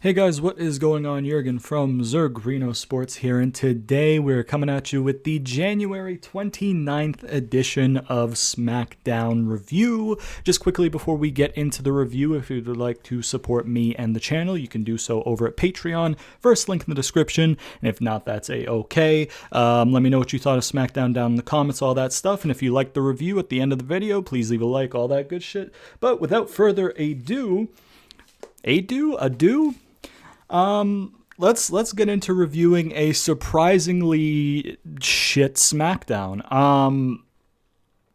Hey guys, what is going on? Jurgen from ZurGrinoSports here, and today we're coming at you with the January 29th edition of Smackdown review. Just quickly before we get into the review, if you'd like to support me and the channel, you can do so over at Patreon. First link in the description, and if not, that's a-okay. Let me know what you thought of Smackdown down in the comments, all that stuff, and if you liked the review at the end of the video, please leave a like, all that good shit. But without further ado, let's get into reviewing a surprisingly shit SmackDown.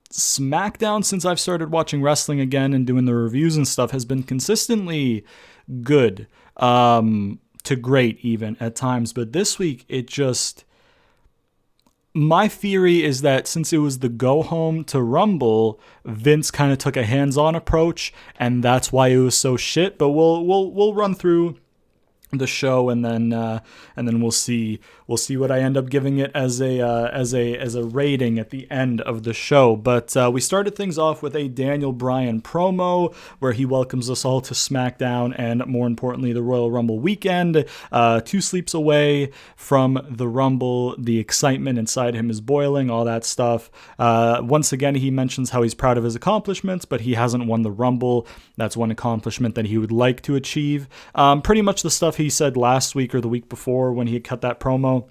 SmackDown, since I've started watching wrestling again and doing the reviews and stuff, has been consistently good, to great even at times. But this week, my theory is that since it was the go home to Rumble, Vince kind of took a hands-on approach, and that's why it was so shit. But we'll run through the show, and then we'll see what I end up giving it as a rating at the end of the show. But we started things off with a Daniel Bryan promo where he welcomes us all to SmackDown and, more importantly, the Royal Rumble weekend. 2 sleeps away from the Rumble, the excitement inside him is boiling, all that stuff. Once again, he mentions how he's proud of his accomplishments, but he hasn't won the Rumble. That's one accomplishment that he would like to achieve. Pretty much the stuff he said last week or the week before when he had cut that promo.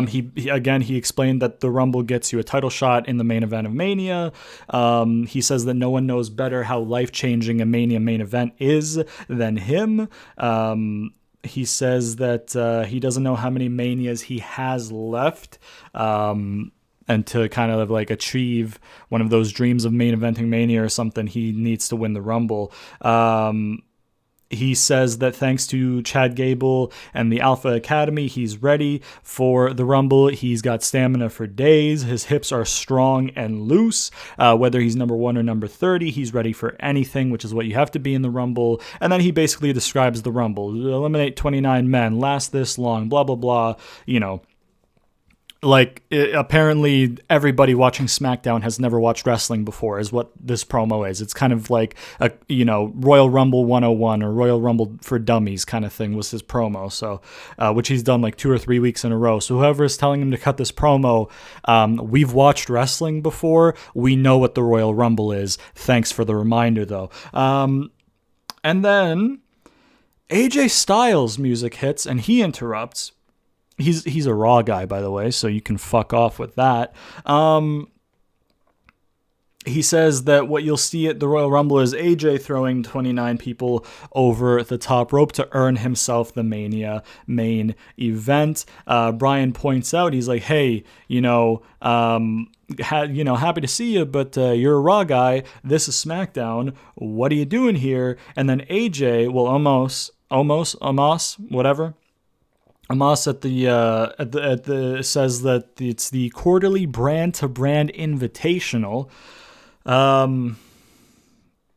He explained that the Rumble gets you a title shot in the main event of Mania. He says that no one knows better how life-changing a Mania main event is than him. He says that he doesn't know how many Manias he has left. And to kind of like achieve one of those dreams of main eventing Mania or something, he needs to win the Rumble. He says that thanks to Chad Gable and the Alpha Academy, he's ready for the Rumble. He's got stamina for days. His hips are strong and loose. Whether he's number 1 or number 30, he's ready for anything, which is what you have to be in the Rumble. And then he basically describes the Rumble. Eliminate 29 men, last this long, blah, blah, blah, apparently everybody watching SmackDown has never watched wrestling before is what this promo is. It's kind of like a, Royal Rumble 101 or Royal Rumble for Dummies kind of thing was his promo. So, which he's done like 2 or 3 weeks in a row. So whoever is telling him to cut this promo, we've watched wrestling before. We know what the Royal Rumble is. Thanks for the reminder though. And then AJ Styles music hits and he interrupts. He's a Raw guy, by the way, so you can fuck off with that. He says that what you'll see at the Royal Rumble is AJ throwing 29 people over the top rope to earn himself the Mania main event. Bryan points out, he's like, hey, happy to see you, but you're a Raw guy. This is SmackDown. What are you doing here? And then AJ, whatever. Amos says that it's the quarterly brand-to-brand invitational. And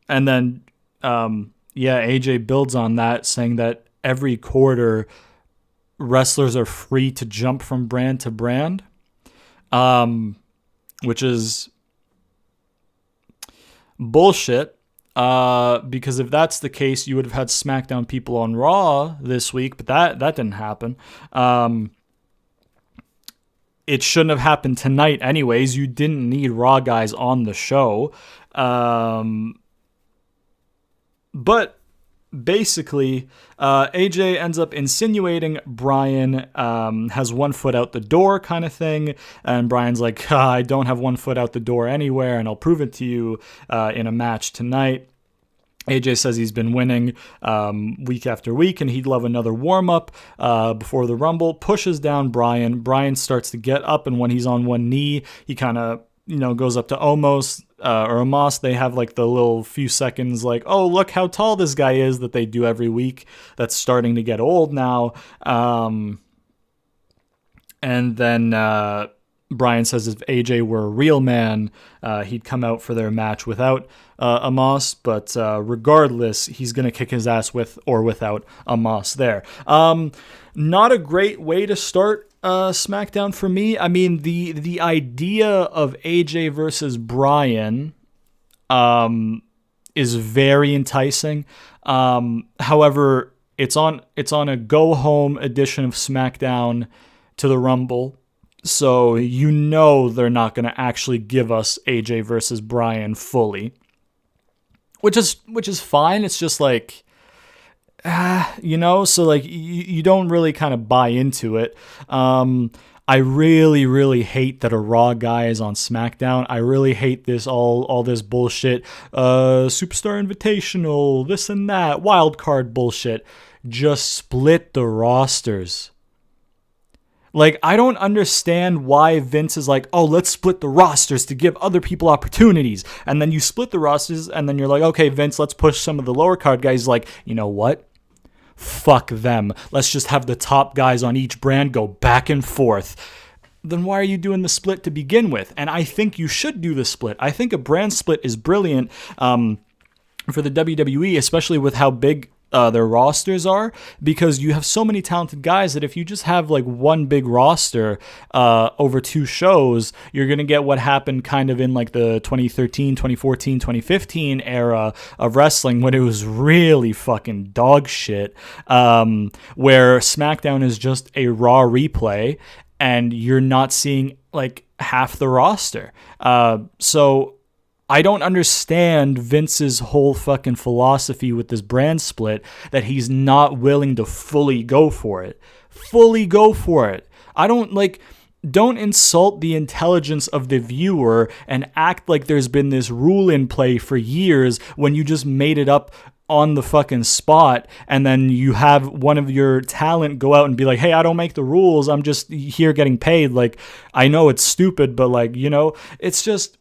then, AJ builds on that, saying that every quarter wrestlers are free to jump from brand to brand, which is bullshit. Because if that's the case, you would have had SmackDown people on Raw this week, but that didn't happen. It shouldn't have happened tonight anyways. You didn't need Raw guys on the show. But basically, AJ ends up insinuating Bryan has 1 foot out the door kind of thing, and Bryan's like, I don't have 1 foot out the door anywhere, and I'll prove it to you in a match tonight. AJ says he's been winning week after week, and he'd love another warm-up before the Rumble. Pushes down Bryan. Bryan starts to get up, and when he's on one knee, he kind of goes up to Amos. They have like the little few seconds like, oh, look how tall this guy is that they do every week. That's starting to get old now. And then Bryan says if AJ were a real man, he'd come out for their match without Amos. But regardless, he's going to kick his ass with or without Amos there. Not a great way to start SmackDown for me. I mean, the idea of AJ versus Bryan is very enticing. However, it's on a go home edition of SmackDown to the Rumble. So you know they're not going to actually give us AJ versus Bryan fully. Which is fine. It's just like, so like you don't really kind of buy into it. I really, really hate that a Raw guy is on SmackDown. I really hate this all this bullshit. Superstar Invitational, this and that, wild card bullshit. Just split the rosters. Like, I don't understand why Vince is like, oh, let's split the rosters to give other people opportunities. And then you split the rosters, and then you're like, okay, Vince, let's push some of the lower card guys. Like, you know what? Fuck them. Let's just have the top guys on each brand go back and forth. Then why are you doing the split to begin with? And I think you should do the split. I think a brand split is brilliant for the WWE, especially with how big their rosters are, because you have so many talented guys that if you just have like one big roster over two shows, you're going to get what happened kind of in like the 2013, 2014, 2015 era of wrestling when it was really fucking dog shit, where SmackDown is just a Raw replay and you're not seeing like half the roster. So I don't understand Vince's whole fucking philosophy with this brand split, that he's not willing to fully go for it. Fully go for it. Don't insult the intelligence of the viewer and act like there's been this rule in play for years when you just made it up on the fucking spot, and then you have one of your talent go out and be like, hey, I don't make the rules, I'm just here getting paid. Like, I know it's stupid, but like, it's just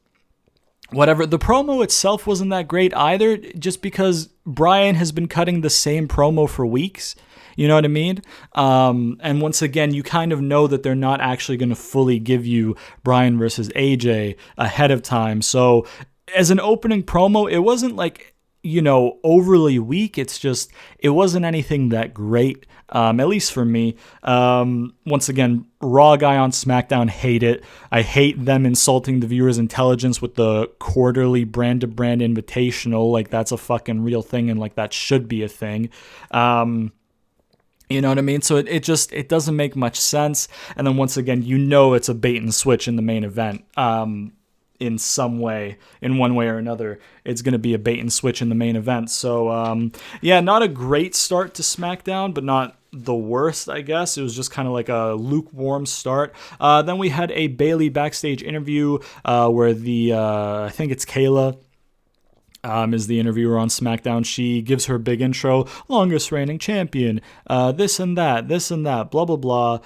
whatever. The promo itself wasn't that great either, just because Bryan has been cutting the same promo for weeks. You know what I mean? And once again, you kind of know that they're not actually going to fully give you Bryan versus AJ ahead of time. So as an opening promo, it wasn't like, overly weak. It's just, it wasn't anything that great, at least for me. Once again, Raw guy on SmackDown, hate it. I hate them insulting the viewer's intelligence with the quarterly brand-to-brand invitational. Like, that's a fucking real thing, and like that should be a thing. You know what I mean? So it doesn't make much sense. And then once again, it's a bait and switch in the main event. In some way, in one way or another, it's going to be a bait and switch in the main event. So, not a great start to SmackDown, but not the worst, I guess. It was just kind of like a lukewarm start. Then we had a Bayley backstage interview where I think it's Kayla, is the interviewer on SmackDown. She gives her big intro, longest reigning champion, this and that, blah, blah, blah.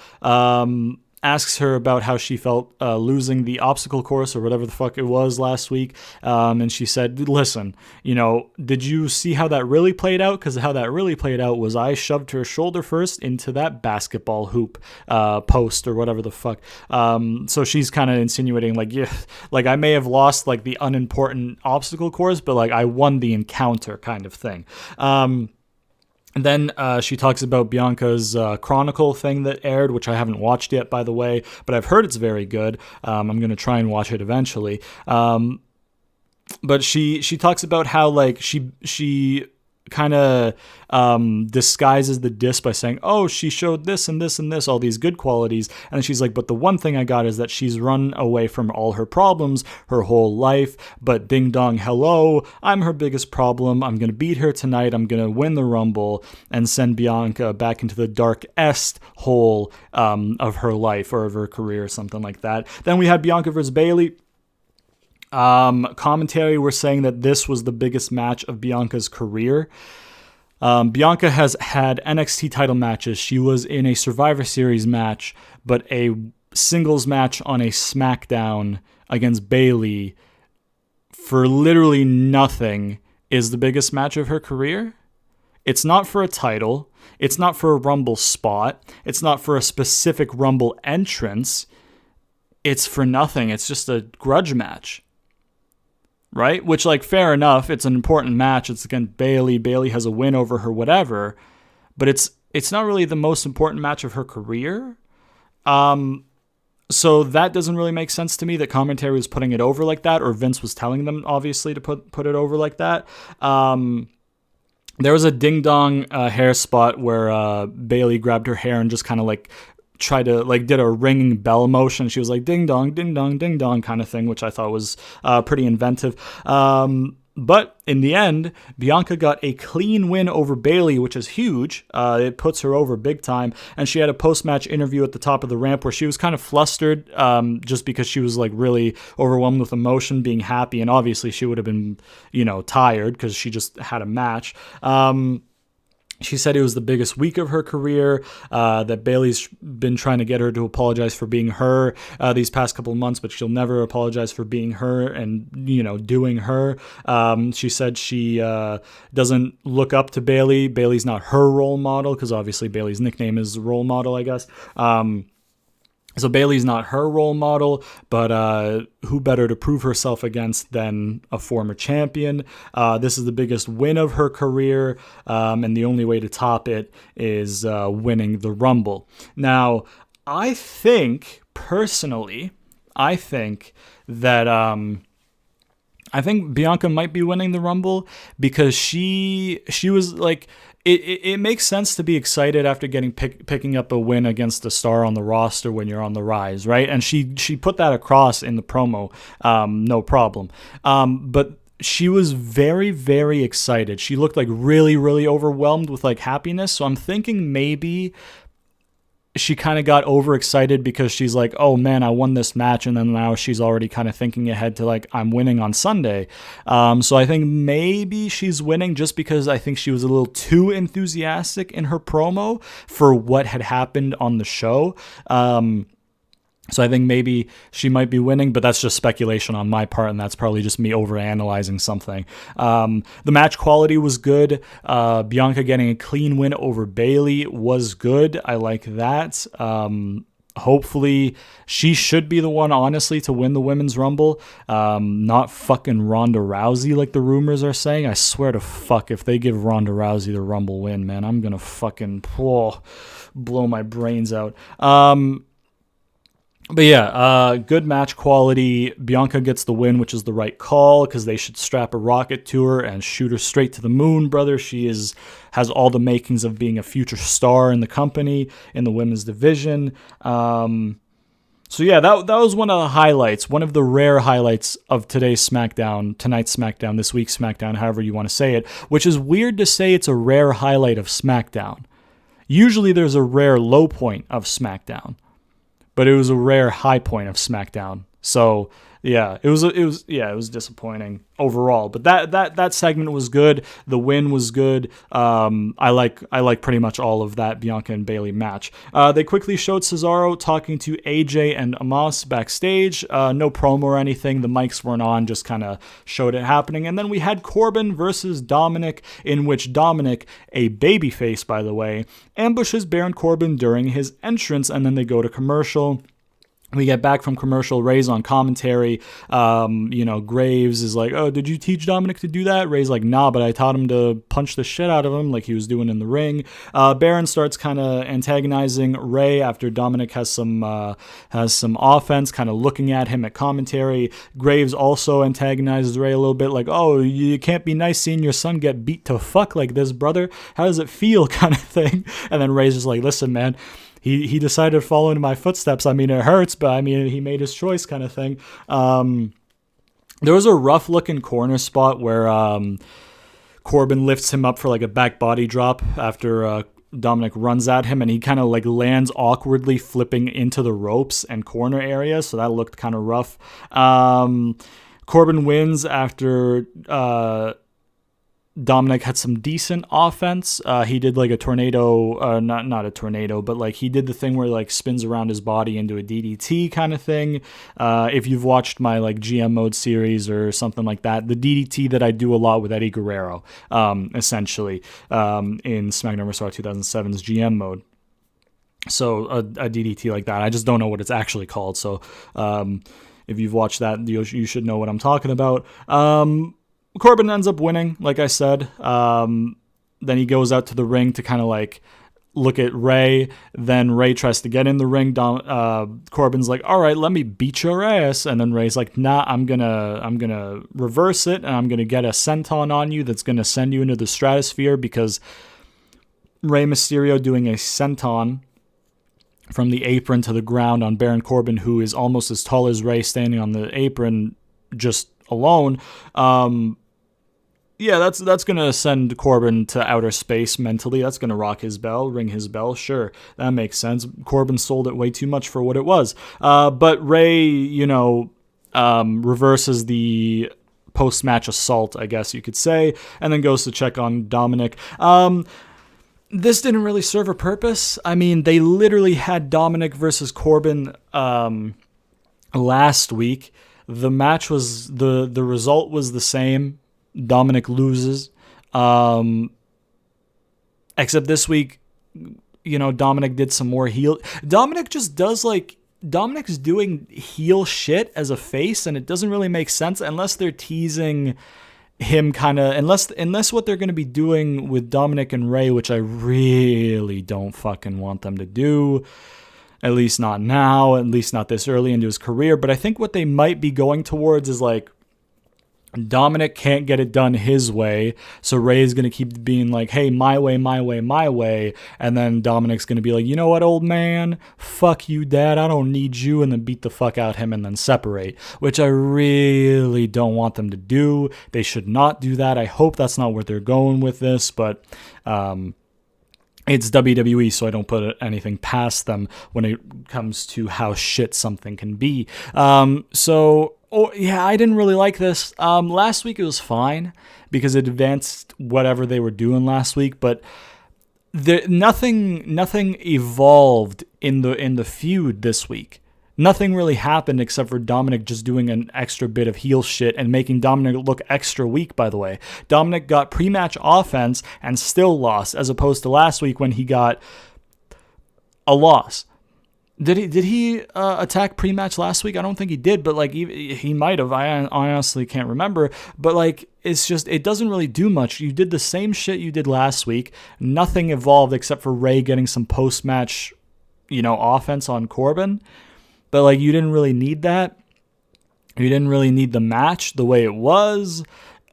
Asks her about how she felt losing the obstacle course or whatever the fuck it was last week. And she said, listen, did you see how that really played out? Because how that really played out was I shoved her shoulder first into that basketball hoop post or whatever the fuck. So she's kind of insinuating like, yeah, like I may have lost like the unimportant obstacle course, but like I won the encounter kind of thing. And then she talks about Bianca's Chronicle thing that aired, which I haven't watched yet, by the way, but I've heard it's very good. I'm going to try and watch it eventually. But she talks about how like she kind of disguises the diss by saying, oh, she showed this and this and this, all these good qualities. And then she's like, but the one thing I got is that she's run away from all her problems her whole life. But ding dong, hello, I'm her biggest problem. I'm going to beat her tonight. I'm going to win the Rumble and send Bianca back into the darkest hole of her life or of her career or something like that. Then we had Bianca versus Bayley. Commentary were saying that this was the biggest match of Bianca's career. Bianca has had NXT title matches. She was in a Survivor Series match, but a singles match on a Smackdown against Bayley for literally nothing is the biggest match of her career. It's not for a title. It's not for a Rumble spot. It's not for a specific Rumble entrance. It's for nothing. It's just a grudge match. Right? Which, like, fair enough. It's an important match. It's against Bayley. Bayley has a win over her, whatever. But it's not really the most important match of her career. So that doesn't really make sense to me that commentary was putting it over like that, or Vince was telling them, obviously, to put it over like that. There was a ding dong hair spot where Bailey grabbed her hair and just kind of like tried to like did a ringing bell motion. She was like ding dong, ding dong, ding dong kind of thing, which I thought was pretty inventive. But in the end, Bianca got a clean win over Bailey, which is huge. It puts her over big time. And she had a post-match interview at the top of the ramp where she was kind of flustered just because she was like really overwhelmed with emotion, being happy. And obviously she would have been, tired because she just had a match. She said it was the biggest week of her career, that Bailey's been trying to get her to apologize for being her these past couple of months, but she'll never apologize for being her and, doing her. She said she doesn't look up to Bailey. Bailey's not her role model because obviously Bailey's nickname is role model, I guess. So Bailey's not her role model, but who better to prove herself against than a former champion? This is the biggest win of her career, and the only way to top it is winning the Rumble. Now, I think, personally, that I think Bianca might be winning the Rumble because she was like, it makes sense to be excited after picking up a win against a star on the roster when you're on the rise, right? And she put that across in the promo, no problem. But she was very, very excited. She looked like really, really overwhelmed with like happiness. So I'm thinking maybe she kind of got overexcited because she's like, oh man, I won this match. And then now she's already kind of thinking ahead to like, I'm winning on Sunday. So I think maybe she's winning just because I think she was a little too enthusiastic in her promo for what had happened on the show. So I think maybe she might be winning, but that's just speculation on my part, and that's probably just me overanalyzing something. The match quality was good. Bianca getting a clean win over Bailey was good. I like that. Hopefully, she should be the one, honestly, to win the Women's Rumble. Not fucking Ronda Rousey like the rumors are saying. I swear to fuck, if they give Ronda Rousey the Rumble win, man, I'm gonna fucking blow my brains out. But yeah, good match quality. Bianca gets the win, which is the right call because they should strap a rocket to her and shoot her straight to the moon, brother. She has all the makings of being a future star in the company, in the women's division. So yeah, that was one of the highlights, one of the rare highlights of tonight's SmackDown, this week's SmackDown, however you want to say it, which is weird to say it's a rare highlight of SmackDown. Usually there's a rare low point of SmackDown. But it was a rare high point of SmackDown. So yeah, it was disappointing overall. But that segment was good. The win was good. I like pretty much all of that Bianca and Bailey match. They quickly showed Cesaro talking to AJ and Amos backstage. No promo or anything. The mics weren't on. Just kind of showed it happening. And then we had Corbin versus Dominic, in which Dominic, a babyface by the way, ambushes Baron Corbin during his entrance, and then they go to commercial. We get back from commercial. Ray's on commentary. Graves is like, oh, did you teach Dominic to do that? Ray's like, nah, but I taught him to punch the shit out of him like he was doing in the ring. Baron starts kind of antagonizing Ray after Dominic has some offense, kind of looking at him at commentary. Graves also antagonizes Ray a little bit like, oh, you can't be nice seeing your son get beat to fuck like this, brother. How does it feel kind of thing? And then Ray's just like, listen, man, He decided to follow in my footsteps. I mean, it hurts, but I mean, he made his choice kind of thing. There was a rough-looking corner spot where Corbin lifts him up for like a back body drop after Dominic runs at him, and he kind of like lands awkwardly, flipping into the ropes and corner area, so that looked kind of rough. Corbin wins after Dominic had some decent offense. He did like a tornado, not a tornado, but like he did the thing where he like spins around his body into a DDT kind of thing. If you've watched my like GM mode series or something like that, the DDT that I do a lot with Eddie Guerrero, essentially, in SmackDown vs. Raw 2007's GM mode. So a DDT like that. I just don't know what it's actually called. So if you've watched that, you should know what I'm talking about. Corbin ends up winning, like I said. Then he goes out to the ring to kind of like look at Ray. Then Ray tries to get in the ring. Corbin's like, all right, let me beat your ass. And then Ray's like, nah, I'm gonna reverse it, and I'm gonna get a senton on you that's gonna send you into the stratosphere, because Rey Mysterio doing a senton from the apron to the ground on Baron Corbin, who is almost as tall as Ray, standing on the apron just alone. Yeah, that's going to send Corbin to outer space mentally. That's going to ring his bell. Sure, that makes sense. Corbin sold it way too much for what it was. But Ray, reverses the post-match assault, I guess you could say, and then goes to check on Dominic. This didn't really serve a purpose. I mean, they literally had Dominic versus Corbin last week. The match was, the result was the same. Dominic loses. Except this week, Dominic did some more heel. Dominic just does Dominic's doing heel shit as a face, and it doesn't really make sense unless they're teasing him unless what they're going to be doing with Dominic and Ray, which I really don't fucking want them to do. At least not now, at least not this early into his career. But I think what they might be going towards is Dominic can't get it done his way, so Ray is going to keep being like, hey, my way, my way, my way, and then Dominic's going to be like, you know what, old man, fuck you, dad, I don't need you, and then beat the fuck out him and then separate, which I really don't want them to do. They should not do that. I hope that's not where they're going with this, but it's WWE, so I don't put anything past them when it comes to how shit something can be. I didn't really like this. Last week it was fine because it advanced whatever they were doing last week, but nothing evolved in the feud this week. Nothing really happened except for Dominic just doing an extra bit of heel shit and making Dominic look extra weak, by the way. Dominic got pre-match offense and still lost, as opposed to last week when he got a loss. Did he attack pre-match last week? I don't think he did, but he might have. I honestly can't remember. But it's just, it doesn't really do much. You did the same shit you did last week. Nothing evolved except for Ray getting some post-match, offense on Corbin. But you didn't really need that. You didn't really need the match the way it was.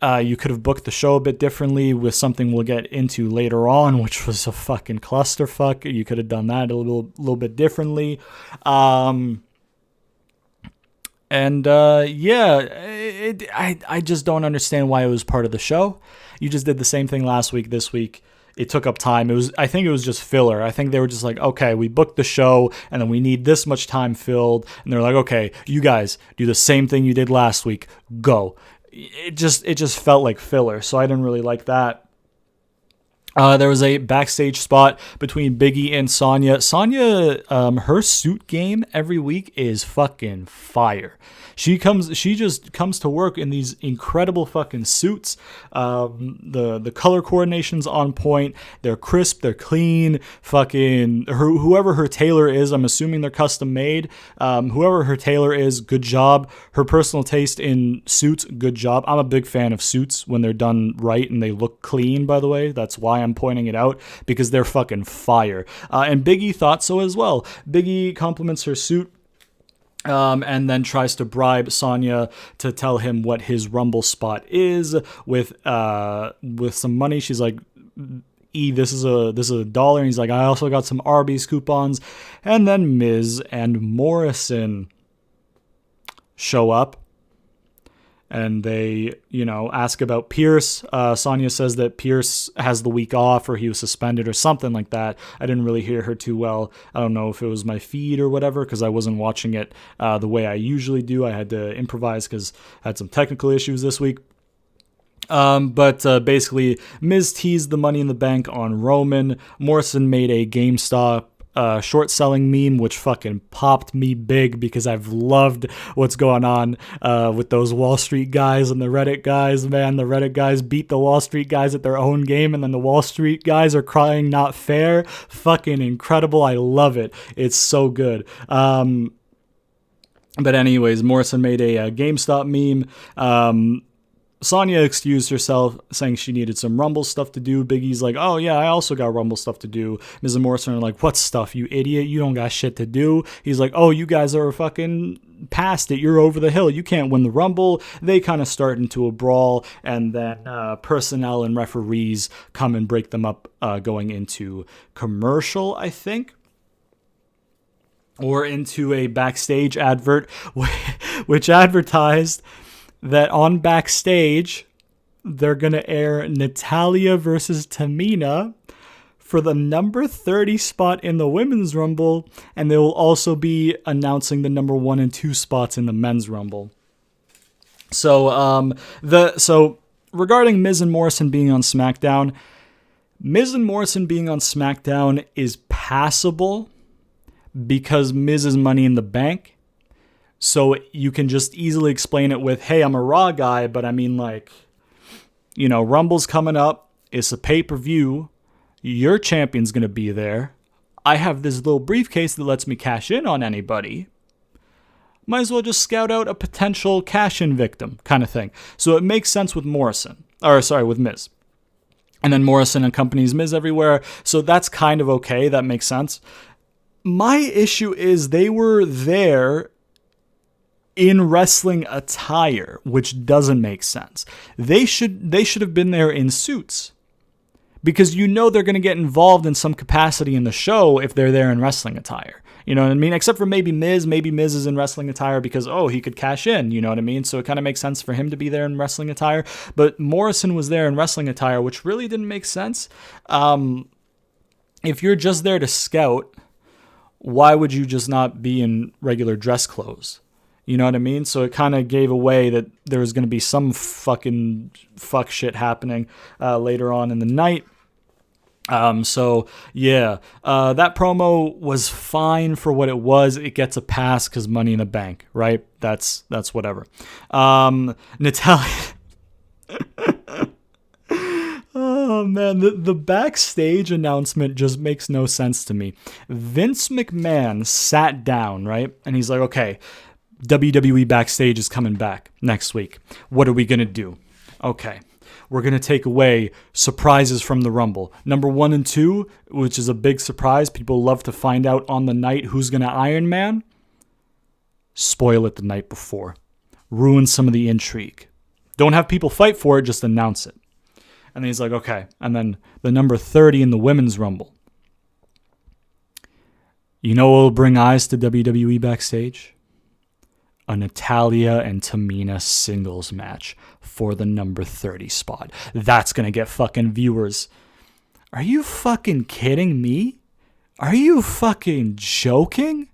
You could have booked the show a bit differently with something we'll get into later on, which was a fucking clusterfuck. You could have done that a little bit differently. I just don't understand why it was part of the show. You just did the same thing last week, this week. It took up time. I think it was just filler. I think they were just like, okay, we booked the show and then we need this much time filled. And they're like, okay, you guys do the same thing you did last week. Go. It just felt like filler. So I didn't really like that. There was a backstage spot between Biggie and Sonya. Sonya, her suit game every week is fucking fire. She just comes to work in these incredible fucking suits. The color coordination's on point. They're crisp. They're clean. Fucking whoever her tailor is, I'm assuming they're custom made. Whoever her tailor is, good job. Her personal taste in suits, good job. I'm a big fan of suits when they're done right and they look clean, by the way. That's why I'm pointing it out, because they're fucking fire. And Biggie thought so as well. Biggie compliments her suit. And then tries to bribe Sonya to tell him what his Rumble spot is with some money. She's like, this is $1. And he's like, I also got some Arby's coupons. And then Miz and Morrison show up. And they, ask about Pierce. Sonya says that Pierce has the week off or he was suspended or something like that. I didn't really hear her too well. I don't know if it was my feed or whatever because I wasn't watching it the way I usually do. I had to improvise because I had some technical issues this week. But basically, Miz teased the Money in the Bank on Roman. Morrison made a GameStop short selling meme, which fucking popped me big because I've loved what's going on with those Wall Street guys and the Reddit guys, man. The Reddit guys beat the Wall Street guys at their own game, and then the Wall Street guys are crying not fair. Fucking incredible. I love it. It's so good. But anyways, Morrison made a GameStop meme. Sonya excused herself, saying she needed some Rumble stuff to do. Biggie's like, oh yeah, I also got Rumble stuff to do. Miz and Morrison are like, what stuff, you idiot? You don't got shit to do. He's like, oh, you guys are fucking past it. You're over the hill. You can't win the Rumble. They kind of start into a brawl, and then personnel and referees come and break them up going into commercial, I think. Or into a backstage advert, which advertised that on Backstage, they're going to air Natalya versus Tamina for the number 30 spot in the Women's Rumble, and they will also be announcing the number 1 and 2 spots in the Men's Rumble. So, regarding Miz and Morrison being on SmackDown, Miz and Morrison being on SmackDown is passable because Miz is Money in the Bank. So you can just easily explain it with, hey, I'm a Raw guy, but I mean, like, you know, Rumble's coming up. It's a pay-per-view. Your champion's going to be there. I have this little briefcase that lets me cash in on anybody. Might as well just scout out a potential cash-in victim kind of thing. So it makes sense with with Miz. And then Morrison accompanies Miz everywhere. So that's kind of okay. That makes sense. My issue is they were there in wrestling attire, which doesn't make sense. They should have been there in suits, because you know they're going to get involved in some capacity in the show if they're there in wrestling attire. You know what I mean? Except for maybe Miz. Maybe Miz is in wrestling attire because, he could cash in. You know what I mean? So it kind of makes sense for him to be there in wrestling attire. But Morrison was there in wrestling attire, which really didn't make sense. If you're just there to scout, why would you just not be in regular dress clothes? You know what I mean? So it kind of gave away that there was going to be some fucking fuck shit happening later on in the night. That promo was fine for what it was. It gets a pass because Money in the Bank, right? That's whatever. Natalya. Oh man, the backstage announcement just makes no sense to me. Vince McMahon sat down, right? And he's like, okay, WWE Backstage is coming back next week. What are we going to do? Okay, we're going to take away surprises from the Rumble. Number 1 and 2, which is a big surprise. People love to find out on the night who's going to Iron Man. Spoil it the night before. Ruin some of the intrigue. Don't have people fight for it, just announce it. And then he's like, okay. And then the number 30 in the Women's Rumble. You know what will bring eyes to WWE Backstage? A Natalya and Tamina singles match for the number 30 spot. That's going to get fucking viewers. Are you fucking kidding me? Are you fucking joking?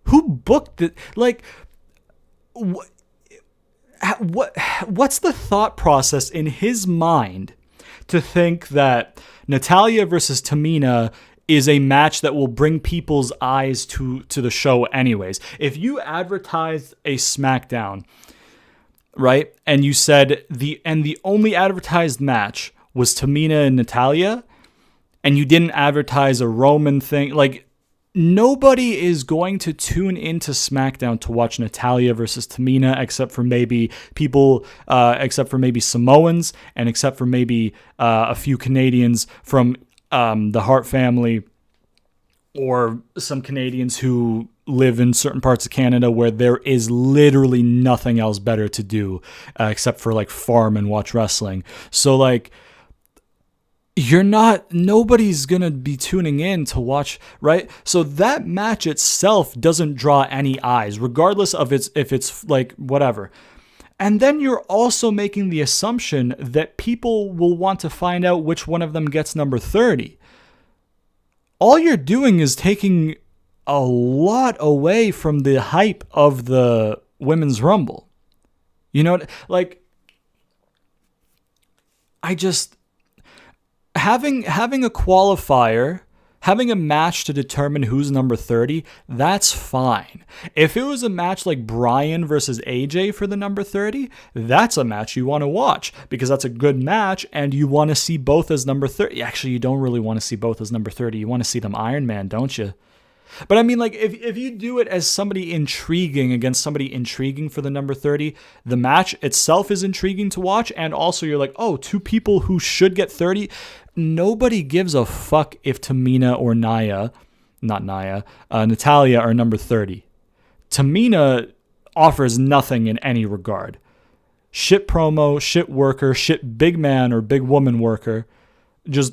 Who booked it? Like, what's the thought process in his mind to think that Natalya versus Tamina is a match that will bring people's eyes to the show anyways? If you advertised a Smackdown, right, and you said the only advertised match was Tamina and Natalya, and you didn't advertise a Roman thing, like, nobody is going to tune into SmackDown to watch Natalya versus Tamina except for maybe Samoans, and except for maybe a few Canadians from the Hart family, or some Canadians who live in certain parts of Canada where there is literally nothing else better to do except for like farm and watch wrestling. So like, nobody's gonna be tuning in to watch, right? So that match itself doesn't draw any eyes, regardless of if it's like whatever. And then you're also making the assumption that people will want to find out which one of them gets number 30. All you're doing is taking a lot away from the hype of the Women's Rumble. You know, like, I just, having a qualifier, having a match to determine who's number 30, that's fine. If it was a match like Bryan versus AJ for the number 30, that's a match you want to watch because that's a good match and you want to see both as number 30. Actually, you don't really want to see both as number 30. You want to see them Iron Man, don't you? But I mean, like, if you do it as somebody intriguing against somebody intriguing for the number 30, the match itself is intriguing to watch. And also you're like, oh, two people who should get 30. Nobody gives a fuck if Tamina or Natalya are number 30. Tamina offers nothing in any regard. Shit promo, shit worker, shit big man or big woman worker. Just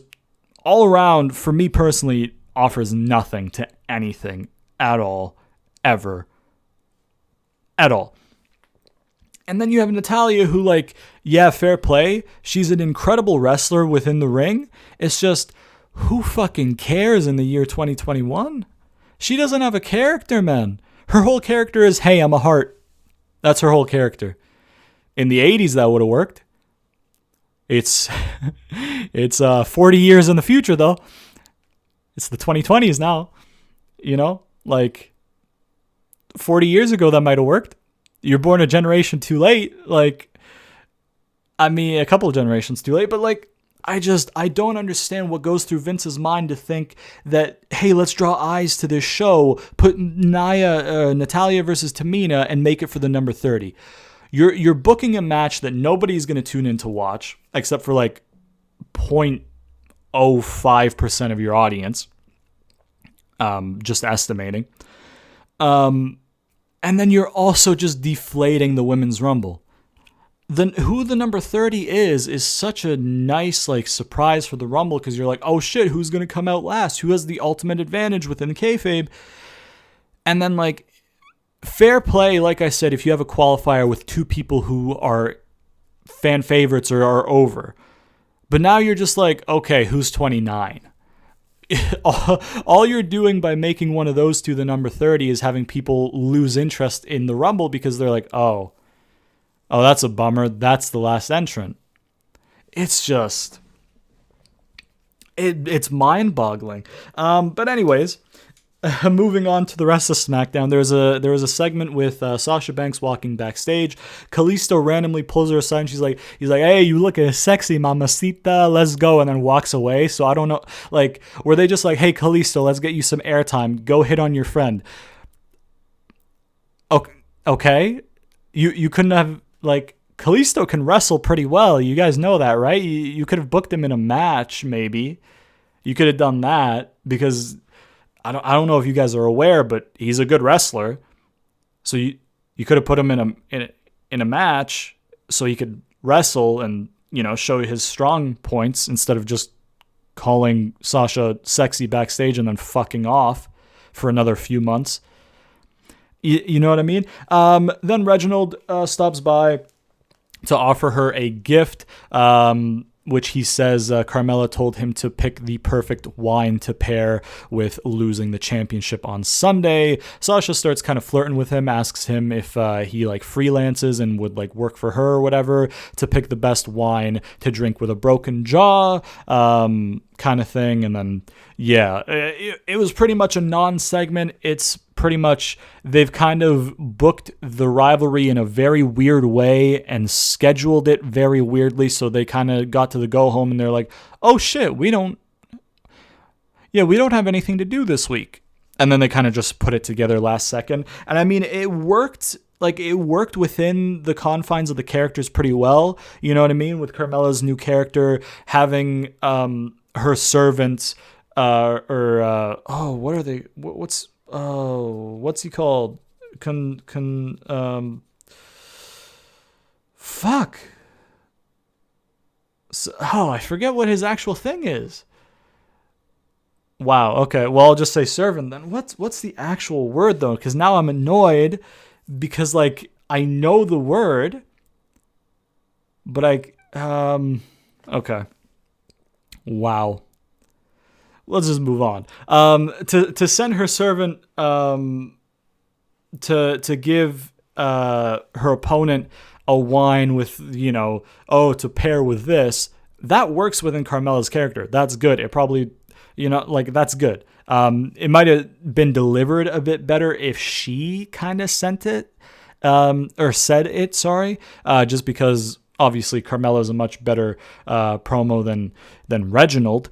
all around, for me personally, offers nothing to anything at all, ever, at all. And then you have Natalya who, like, yeah, fair play. She's an incredible wrestler within the ring. It's just, who fucking cares in the year 2021? She doesn't have a character, man. Her whole character is, hey, I'm a heart. That's her whole character. In the 80s, that would have worked. It's 40 years in the future, though. It's the 2020s now, like 40 years ago, that might have worked. You're born a generation too late. Like, I mean, a couple of generations too late, but like, I don't understand what goes through Vince's mind to think that, hey, let's draw eyes to this show, put Natalya versus Tamina and make it for the number 30. You're booking a match that nobody's going to tune in to watch, except for like 0.05% of your audience, just estimating. And then you're also just deflating the Women's Rumble. Who the number 30 is such a nice like surprise for the Rumble, because you're like, oh shit, who's going to come out last? Who has the ultimate advantage within kayfabe? And then like, fair play, like I said, if you have a qualifier with two people who are fan favorites or are over. But now you're just like, okay, who's 29? All you're doing by making one of those two the number 30 is having people lose interest in the Rumble because they're like, oh, that's a bummer. That's the last entrant. It's just, it's mind-boggling. But anyways, moving on to the rest of SmackDown, there was a segment with Sasha Banks walking backstage. Kalisto randomly pulls her aside and he's like, hey, you looking sexy, mamacita, let's go, and then walks away. So I don't know, like, were they just like, hey, Kalisto, let's get you some airtime, go hit on your friend? Okay, you couldn't have, like, Kalisto can wrestle pretty well, you guys know that, right? You could have booked him in a match, maybe. You could have done that, because I don't know if you guys are aware, but he's a good wrestler. So you could have put him in a match so he could wrestle and, show his strong points instead of just calling Sasha sexy backstage and then fucking off for another few months. You know what I mean? Then Reginald stops by to offer her a gift, which he says Carmella told him to pick the perfect wine to pair with losing the championship on Sunday. Sasha starts kind of flirting with him, asks him if he like freelances and would like work for her or whatever to pick the best wine to drink with a broken jaw, kind of thing. And then, yeah, it was pretty much a non-segment. It's pretty much, they've kind of booked the rivalry in a very weird way and scheduled it very weirdly. So they kind of got to the go home and they're like, oh shit, we don't have anything to do this week. And then they kind of just put it together last second. And I mean, it worked within the confines of the characters pretty well. You know what I mean? With Carmella's new character having, her servant, what are they? What's he called? Fuck. I forget what his actual thing is. Wow. Okay. Well, I'll just say servant then. What's the actual word though? Because now I'm annoyed because like I know the word, but okay. Wow. Let's just move on. To send her servant to give her opponent a wine with, to pair with this, that works within Carmella's character. That's good. It probably, that's good. It might have been delivered a bit better if she kind of sent it, or said it, sorry, just because obviously Carmella's a much better promo than Reginald,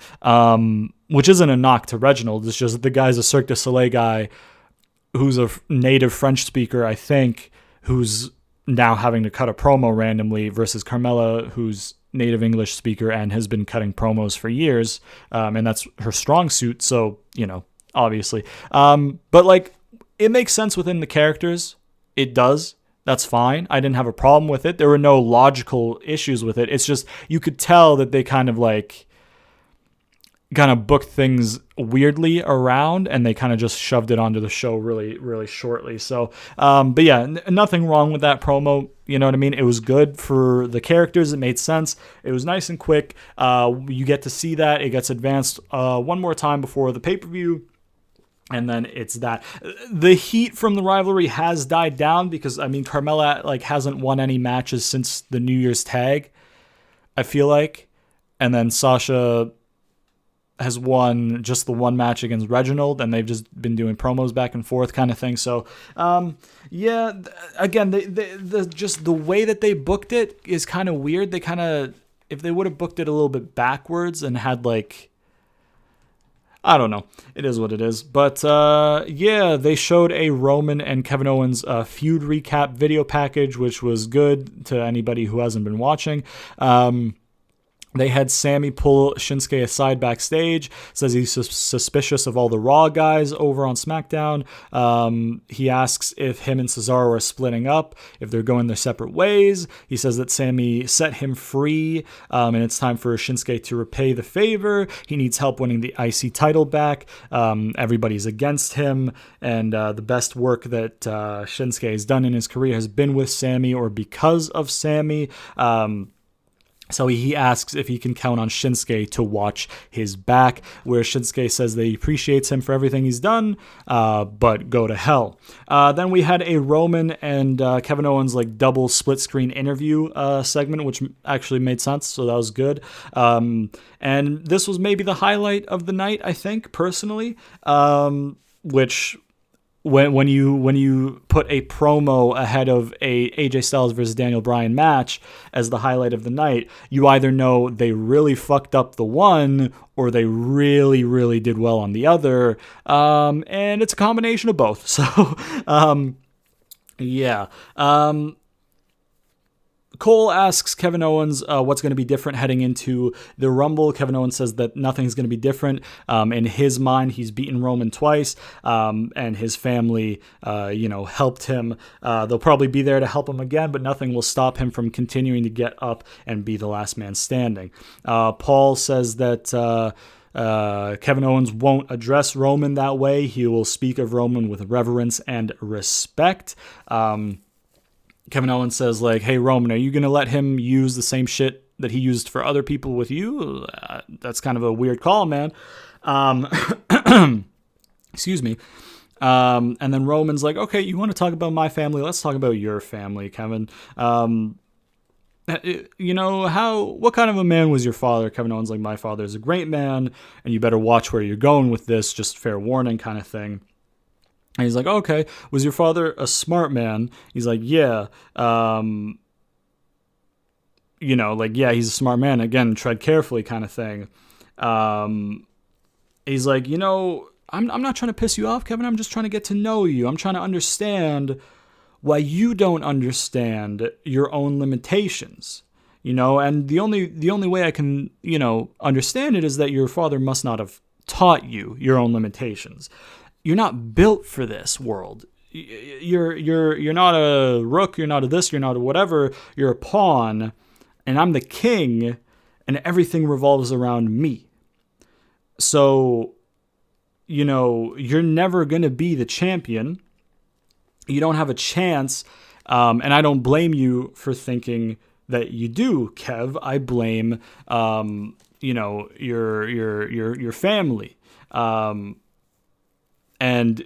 which isn't a knock to Reginald. It's just the guy's a Cirque du Soleil guy who's a native French speaker, I think, who's now having to cut a promo randomly, versus Carmella, who's native English speaker and has been cutting promos for years, and that's her strong suit. So, obviously. But like, it makes sense within the characters. It does. That's fine. I didn't have a problem with it. There were no logical issues with it. It's just, you could tell that they kind of booked things weirdly around, and they kind of just shoved it onto the show really, really shortly. So, but yeah, nothing wrong with that promo. You know what I mean? It was good for the characters. It made sense. It was nice and quick. You get to see that. It gets advanced one more time before the pay-per-view. And then it's that. The heat from the rivalry has died down because, Carmella hasn't won any matches since the New Year's tag, I feel like. And then Sasha has won just the one match against Reginald, and they've just been doing promos back and forth kind of thing. So, yeah, again, just the way that they booked it is kind of weird. They kind of, if they would have booked it a little bit backwards and had I don't know. It is what it is. But, yeah, they showed a Roman and Kevin Owens feud recap video package, which was good to anybody who hasn't been watching. They had Sammy pull Shinsuke aside backstage, says he's suspicious of all the Raw guys over on Smackdown. He asks if him and Cesaro are splitting up, if they're going their separate ways. He says that Sammy set him free, and it's time for Shinsuke to repay the favor. He needs help winning the IC title back. Everybody's against him, and the best work that Shinsuke has done in his career has been with Sammy or because of Sammy. So he asks if he can count on Shinsuke to watch his back, where Shinsuke says that he appreciates him for everything he's done, but go to hell. Then we had a Roman and Kevin Owens double split screen interview segment, which actually made sense, so that was good. And this was maybe the highlight of the night, I think, personally, which... When you put a promo ahead of a AJ Styles versus Daniel Bryan match as the highlight of the night, you either know they really fucked up the one or they really, really did well on the other. And it's a combination of both. So, yeah. Cole asks Kevin Owens what's going to be different heading into the Rumble. Kevin Owens says that nothing's going to be different. In his mind, he's beaten Roman twice, and his family, helped him. They'll probably be there to help him again, but nothing will stop him from continuing to get up and be the last man standing. Paul says that Kevin Owens won't address Roman that way. He will speak of Roman with reverence and respect. Kevin Owens says, hey, Roman, are you going to let him use the same shit that he used for other people with you? That's kind of a weird call, man. Excuse me. And then Roman's okay, you want to talk about my family? Let's talk about your family, Kevin. What kind of a man was your father? Kevin Owens my father is a great man, and you better watch where you're going with this, just fair warning kind of thing. And he's okay, was your father a smart man? He's yeah. Yeah, he's a smart man. Again, tread carefully kind of thing. He's I'm not trying to piss you off, Kevin. I'm just trying to get to know you. I'm trying to understand why you don't understand your own limitations. And the only way I can, understand it is that your father must not have taught you your own limitations. You're not built for this world. You're not a rook. You're not a this. You're not a whatever. You're a pawn, and I'm the king, and everything revolves around me. So, you're never gonna be the champion. You don't have a chance, and I don't blame you for thinking that you do, Kev. I blame, your family. And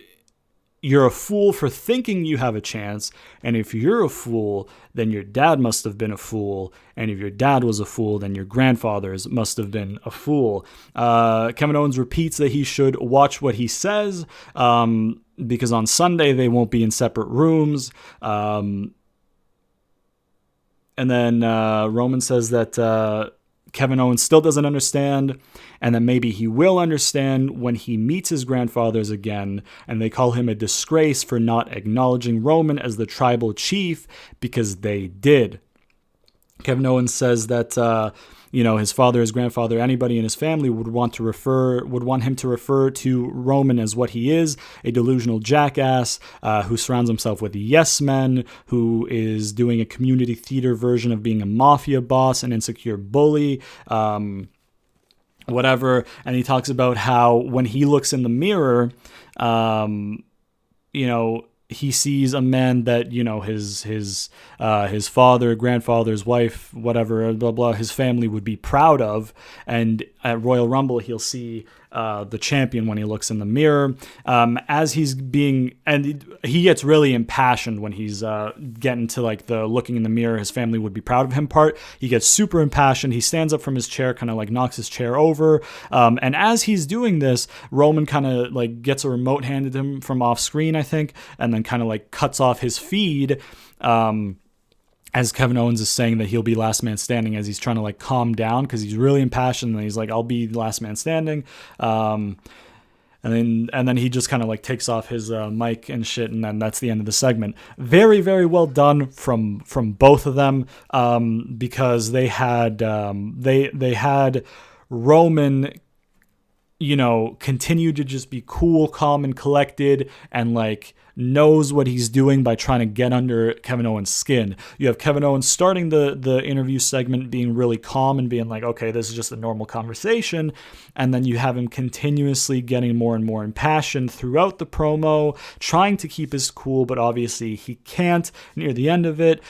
you're a fool for thinking you have a chance. And if you're a fool, then your dad must have been a fool. And if your dad was a fool, then your grandfathers must have been a fool. Kevin Owens repeats that he should watch what he says, because on Sunday they won't be in separate rooms. And And then Roman says that Kevin Owens still doesn't understand, and that maybe he will understand when he meets his grandfathers again, and they call him a disgrace for not acknowledging Roman as the tribal chief, because they did. Kevin Owens says that his father, his grandfather, anybody in his family would want him to refer to Roman as what he is, a delusional jackass who surrounds himself with yes men, who is doing a community theater version of being a mafia boss, an insecure bully, whatever. And he talks about how when he looks in the mirror, he sees a man that, his father, grandfather's wife, whatever, blah, blah, his family would be proud of. And at Royal Rumble, he'll see the champion when he looks in the mirror. As he's he gets really impassioned when he's getting to like the looking in the mirror, his family would be proud of him part. He gets super impassioned. He stands up from his chair, kind of like knocks his chair over. And as he's doing this, Roman kind of like gets a remote handed to him from off screen, I think, and then kind of like cuts off his feed. As Kevin Owens is saying that he'll be last man standing, as he's trying to like calm down because he's really impassioned, and he's like, I'll be last man standing. And then he just kind of like takes off his mic and shit, and then that's the end of the segment. Very, very well done from both of them, because they had Roman, continue to just be cool, calm, and collected, and like knows what he's doing by trying to get under Kevin Owens' skin. You have Kevin Owens starting the interview segment being really calm and being like, okay, this is just a normal conversation. And then you have him continuously getting more and more impassioned throughout the promo, trying to keep his cool, but obviously he can't. Near the end of it,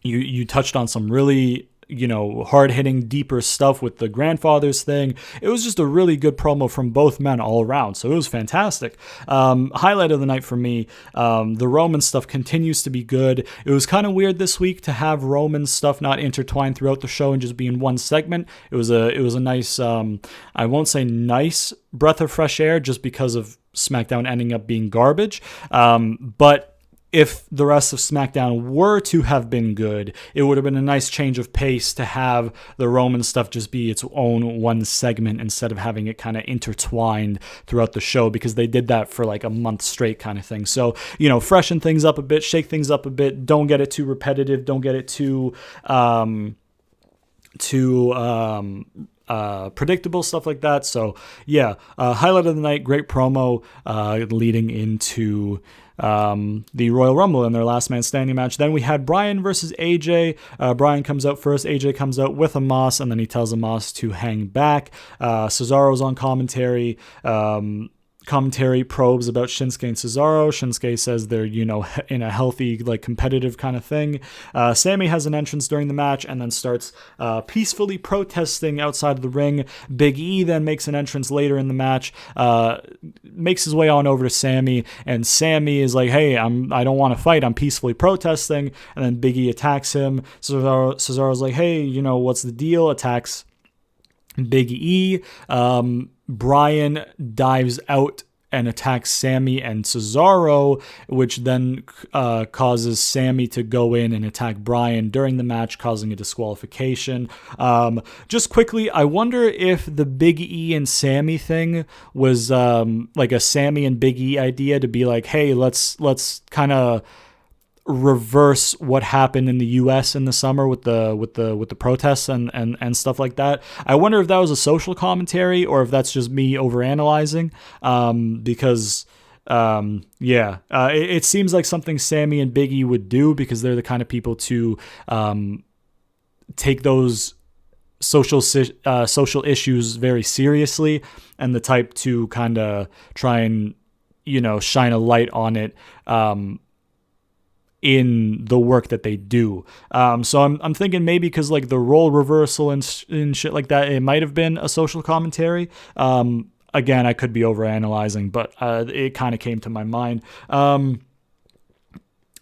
you touched on some really hard-hitting, deeper stuff with the grandfathers thing. It was just a really good promo from both men all around, so it was fantastic. Highlight of the night for me, the Roman stuff continues to be good. It was kind of weird this week to have Roman stuff not intertwined throughout the show and just be in one segment. It was a nice, I won't say nice breath of fresh air just because of SmackDown ending up being garbage, but if the rest of SmackDown were to have been good, it would have been a nice change of pace to have the Roman stuff just be its own one segment instead of having it kind of intertwined throughout the show, because they did that for like a month straight kind of thing. So, freshen things up a bit, shake things up a bit. Don't get it too repetitive. Don't get it too predictable, stuff like that. So yeah, highlight of the night, great promo leading into the Royal Rumble in their last man standing match. Then we had Bryan versus AJ. Bryan comes out first. AJ comes out with Amos, and then he tells Amos to hang back. Cesaro's on commentary. Commentary probes about Shinsuke and Cesaro. Shinsuke says they're, in a healthy, like, competitive kind of thing. Sammy has an entrance during the match and then starts peacefully protesting outside of the ring. Big E then makes an entrance later in the match, makes his way on over to Sammy, and Sammy is like, hey, I don't want to fight, I'm peacefully protesting, and then Big E attacks him. Cesaro's like, hey, what's the deal? Attacks Big E. Bryan dives out and attacks Sammy and Cesaro, which then causes Sammy to go in and attack Bryan during the match, causing a disqualification. Just quickly, I wonder if the Big E and Sammy thing was like a Sammy and Big E idea to be like, hey, let's kind of reverse what happened in the US in the summer with the protests and stuff like that. I wonder if that was a social commentary or if that's just me overanalyzing, because it seems like something Sammy and Big E would do, because they're the kind of people to take those social issues very seriously, and the type to kind of try and shine a light on it in the work that they do. So I'm thinking maybe because like the role reversal and shit like that, it might have been a social commentary. Again, I could be overanalyzing, but it kind of came to my mind.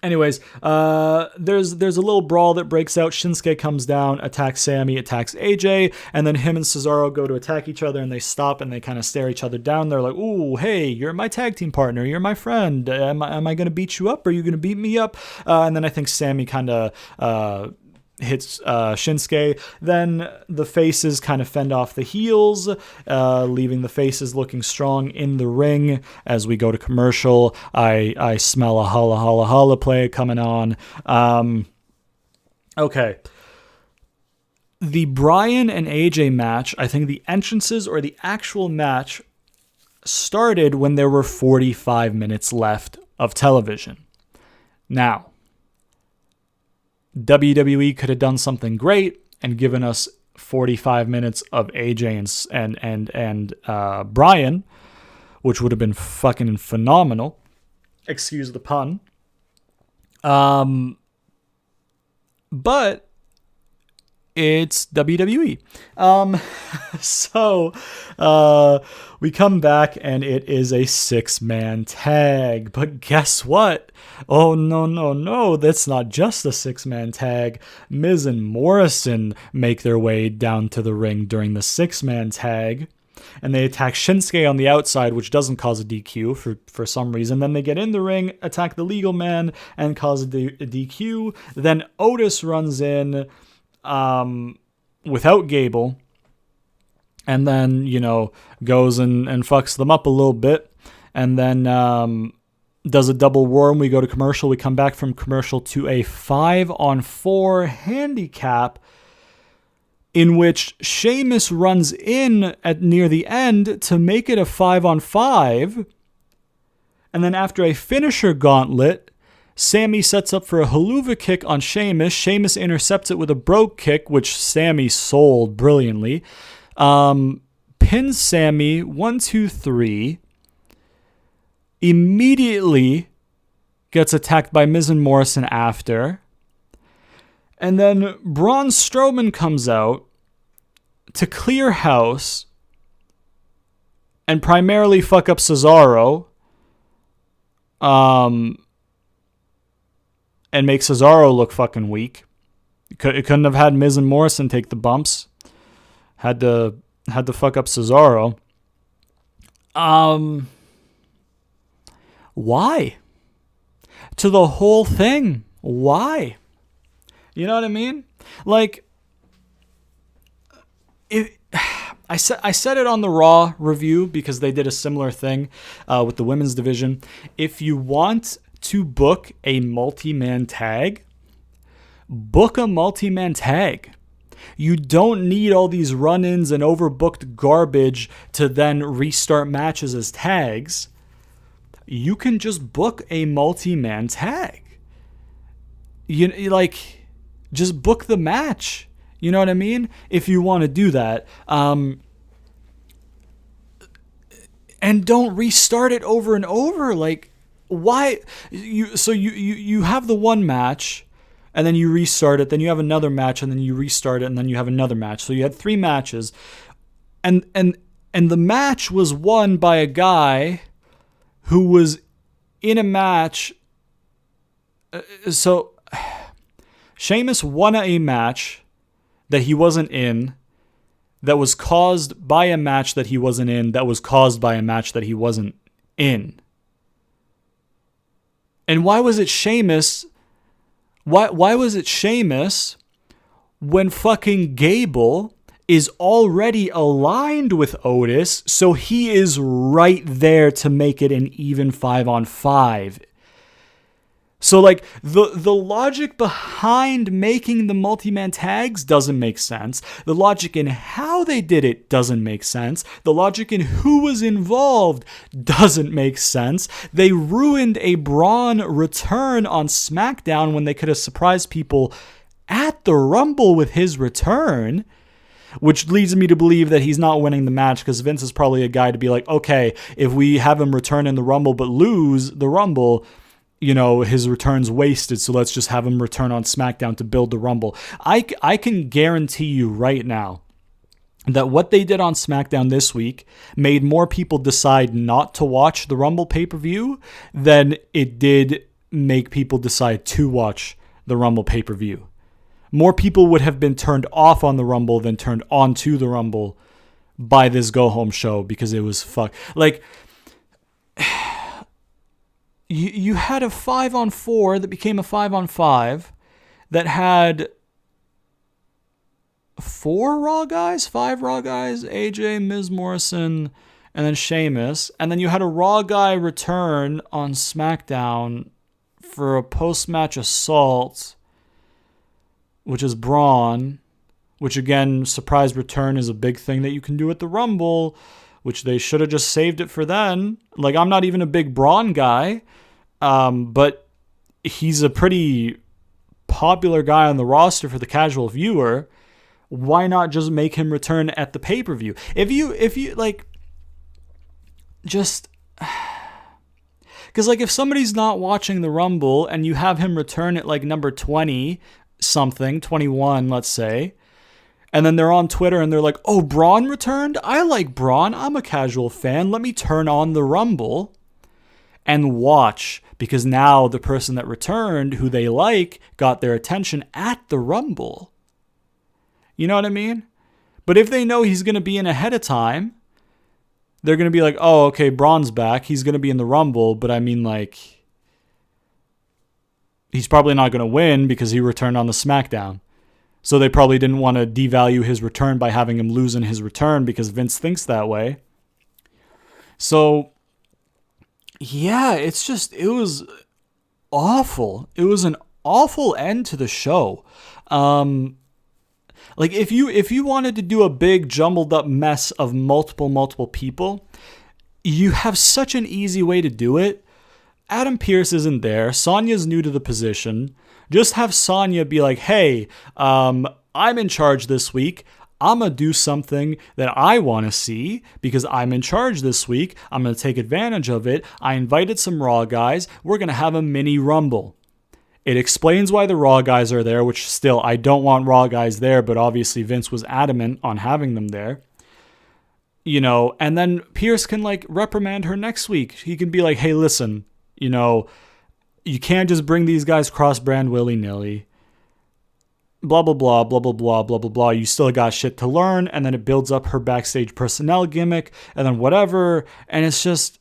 Anyways, there's a little brawl that breaks out. Shinsuke comes down, attacks Sammy, attacks AJ, and then him and Cesaro go to attack each other, and they stop and they kind of stare each other down. They're like, "Ooh, hey, you're my tag team partner. You're my friend. Am I gonna beat you up? Or are you gonna beat me up?" And then I think Sammy kind of hits Shinsuke. Then the faces kind of fend off the heels, leaving the faces looking strong in the ring. As we go to commercial, I smell a holla holla holla play coming on. Okay. The Bryan and AJ match, I think the entrances or the actual match started when there were 45 minutes left of television. Now, WWE could have done something great and given us 45 minutes of AJ and Bryan, which would have been fucking phenomenal. Excuse the pun. But it's WWE. So we come back and it is a 6-man tag. But guess what? Oh, no. That's not just a 6-man tag. Miz and Morrison make their way down to the ring during the 6-man tag. And they attack Shinsuke on the outside, which doesn't cause a DQ for some reason. Then they get in the ring, attack the legal man, and cause a DQ. Then Otis runs in without Gable, and then, goes and fucks them up a little bit, and then does a double worm. We go to commercial. We come back from commercial to a 5-on-4 handicap in which Sheamus runs in at near the end to make it a 5-on-5, and then after a finisher gauntlet, Sammy sets up for a haluva kick on Sheamus. Sheamus intercepts it with a brogue kick, which Sammy sold brilliantly. Pins Sammy, 1, 2, 3. Immediately gets attacked by Miz and Morrison after. And then Braun Strowman comes out to clear house and primarily fuck up Cesaro. And make Cesaro look fucking weak. It couldn't have had Miz and Morrison take the bumps. Had to fuck up Cesaro. Why? To the whole thing. Why? You know what I mean? Like, I said it on the Raw review because they did a similar thing with the women's division. If you want to book a multi-man tag, book a multi-man tag. You don't need all these run-ins and overbooked garbage to then restart matches as tags. You can just book a multi-man tag. Just book the match. You know what I mean? If you want to do that. And don't restart it over and over. Like, why? You have the one match, and then you restart it, then you have another match, and then you restart it, and then you have another match. So you had 3 matches. And the match was won by a guy who was in a match. So Sheamus won a match that he wasn't in, that was caused by a match that he wasn't in, that was caused by a match that he wasn't in. And why was it Sheamus? Why was it Sheamus when fucking Gable is already aligned with Otis, so he is right there to make it an even 5-on-5? So, like, the logic behind making the multi-man tags doesn't make sense. The logic in how they did it doesn't make sense. The logic in who was involved doesn't make sense. They ruined a Braun return on Smackdown when they could have surprised people at the Rumble with his return, which leads me to believe that he's not winning the match because Vince is probably a guy to be like, okay, if we have him return in the Rumble but lose the Rumble, his return's wasted, so let's just have him return on SmackDown to build the Rumble. I can guarantee you right now that what they did on SmackDown this week made more people decide not to watch the Rumble pay-per-view than it did make people decide to watch the Rumble pay-per-view. More people would have been turned off on the Rumble than turned on to the Rumble by this go-home show because it was like, you had a 5-on-4 that became a 5-on-5 that had 5 Raw guys, AJ, Miz Morrison, and then Sheamus. And then you had a Raw guy return on SmackDown for a post-match assault, which is Braun, which again, surprise return is a big thing that you can do at the Rumble, which they should have just saved it for then. Like, I'm not even a big Braun guy, but he's a pretty popular guy on the roster for the casual viewer. Why not just make him return at the pay-per-view? If you like, just... Because, like, if somebody's not watching the Rumble and you have him return at, like, number 20-something, 21, let's say, and then they're on Twitter and they're like, oh, Braun returned? I like Braun. I'm a casual fan. Let me turn on the Rumble and watch, because now the person that returned, who they like, got their attention at the Rumble. You know what I mean? But if they know he's going to be in ahead of time, they're going to be like, oh, okay, Braun's back. He's going to be in the Rumble, but I mean, like, he's probably not going to win because he returned on the SmackDown. So they probably didn't want to devalue his return by having him lose in his return because Vince thinks that way. So, yeah, it was awful. It was an awful end to the show. Like, if you wanted to do a big jumbled up mess of multiple people, you have such an easy way to do it. Adam Pearce isn't there. Sonya's new to the position. Just have Sonya be like, hey, I'm in charge this week. I'm going to do something that I want to see because I'm in charge this week. I'm going to take advantage of it. I invited some Raw guys. We're going to have a mini Rumble. It explains why the Raw guys are there, which still, I don't want Raw guys there, but obviously Vince was adamant on having them there. You know, and then Pierce can, like, reprimand her next week. He can be like, hey, listen, you know, you can't just bring these guys cross-brand willy-nilly. Blah, blah, blah, blah, blah, blah, blah, blah, blah. You still got shit to learn. And then it builds up her backstage personnel gimmick and then whatever. And it's just,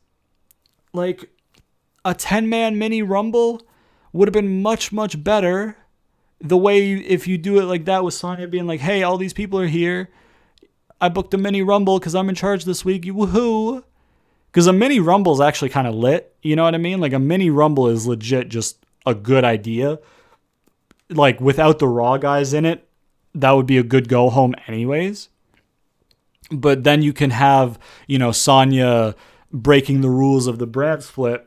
like, a 10-man mini Rumble would have been much, much better the way if you do it like that with Sonya being like, hey, all these people are here. I booked a mini Rumble because I'm in charge this week. Woohoo. Because a mini Rumble is actually kind of lit. You know what I mean? Like, a mini Rumble is legit just a good idea. Like, without the Raw guys in it, that would be a good go home anyways. But then you can have, you know, Sonya breaking the rules of the brand split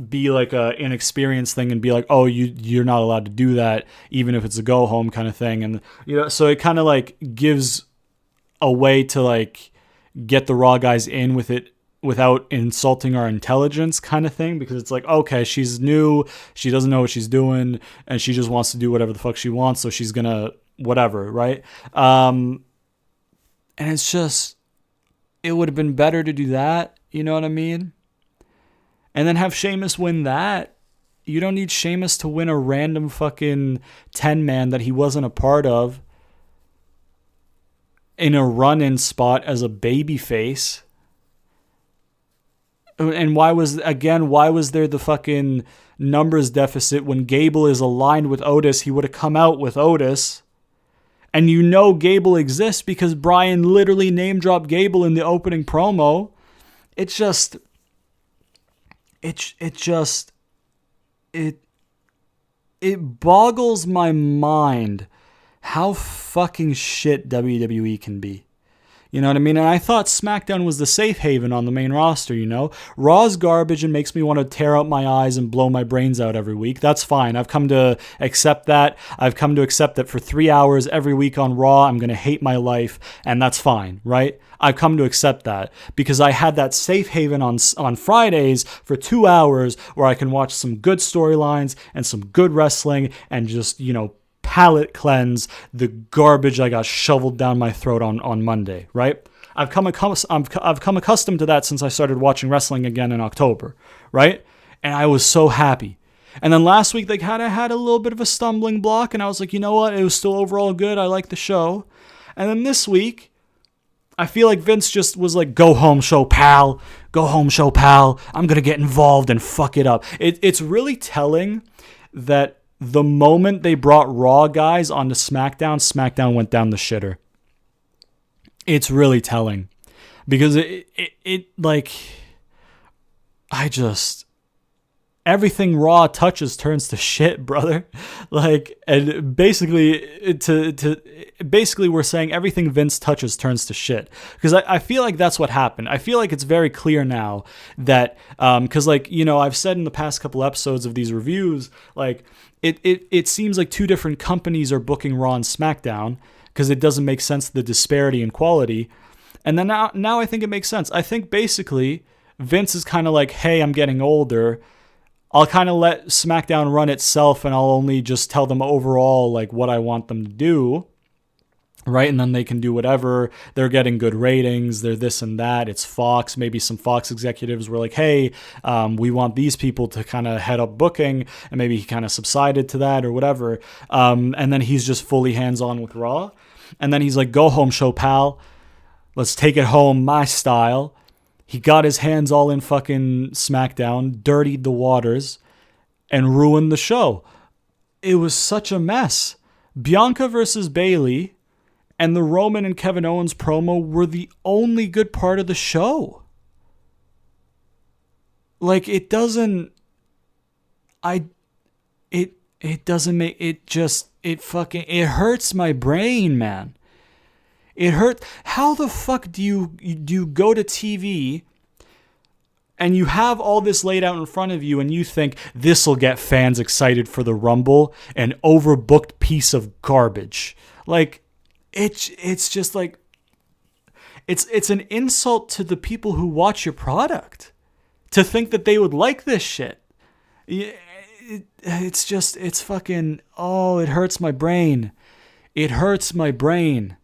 be like a inexperienced thing and be like, oh, you're not allowed to do that, even if it's a go home kind of thing. And, you know, so it kind of like gives a way to like get the Raw guys in with it without insulting our intelligence kind of thing, because it's like, okay, she's new, she doesn't know what she's doing, and she just wants to do whatever the fuck she wants, so she's gonna whatever, right? And it's just, it would have been better to do that, you know what I mean? And then have Sheamus win that. You don't need Sheamus to win a random fucking 10-man that he wasn't a part of in a run-in spot as a babyface. And why was there the fucking numbers deficit when Gable is aligned with Otis? He would have come out with Otis. And you know Gable exists because Bryan literally name-dropped Gable in the opening promo. It's just... It boggles my mind how fucking shit WWE can be. You know what I mean? And I thought SmackDown was the safe haven on the main roster, you know? Raw's garbage and makes me want to tear out my eyes and blow my brains out every week. That's fine. I've come to accept that. I've come to accept that for 3 hours every week on Raw, I'm going to hate my life, and that's fine, right? I've come to accept that because I had that safe haven on Fridays for 2 hours where I can watch some good storylines and some good wrestling and just, you know, palate cleanse the garbage I got shoveled down my throat on Monday, right? I've come accustomed to that since I started watching wrestling again in October, right? And I was so happy And then last week, they kind of had a little bit of a stumbling block, and I was like, you know what? It was still overall good. I like the show. And then this week, I feel like Vince just was like, go home show, pal. Go home show, pal. I'm going to get involved and fuck it up. It's really telling that the moment they brought Raw guys onto SmackDown, SmackDown went down the shitter. It's really telling. Because everything Raw touches turns to shit, brother. Like, and basically, basically we're saying everything Vince touches turns to shit. Because I feel like that's what happened. I feel like it's very clear now that, because like, you know, I've said in the past couple episodes of these reviews, like, it seems like two different companies are booking Raw and SmackDown, because it doesn't make sense, the disparity in quality. And then now I think it makes sense. I think basically Vince is kind of like, hey, I'm getting older. I'll kind of let SmackDown run itself, and I'll only just tell them overall like what I want them to do, right? And then they can do whatever. They're getting good ratings. They're this and that. It's Fox. Maybe some Fox executives were like, hey, we want these people to kind of head up booking, and maybe he kind of subsided to that or whatever. And then he's just fully hands-on with Raw. And then he's like, go home show, pal. Let's take it home my style. He got his hands all in fucking SmackDown, dirtied the waters, and ruined the show. It was such a mess. Bianca versus Bayley and the Roman and Kevin Owens promo were the only good part of the show. Like, it doesn't... It doesn't make... It hurts my brain, man. It hurt. How the fuck do you go to TV and you have all this laid out in front of you and you think this will get fans excited for the Rumble, an overbooked piece of garbage? Like, it's just like, it's an insult to the people who watch your product to think that they would like this shit. It's fucking, oh, it hurts my brain. It hurts my brain.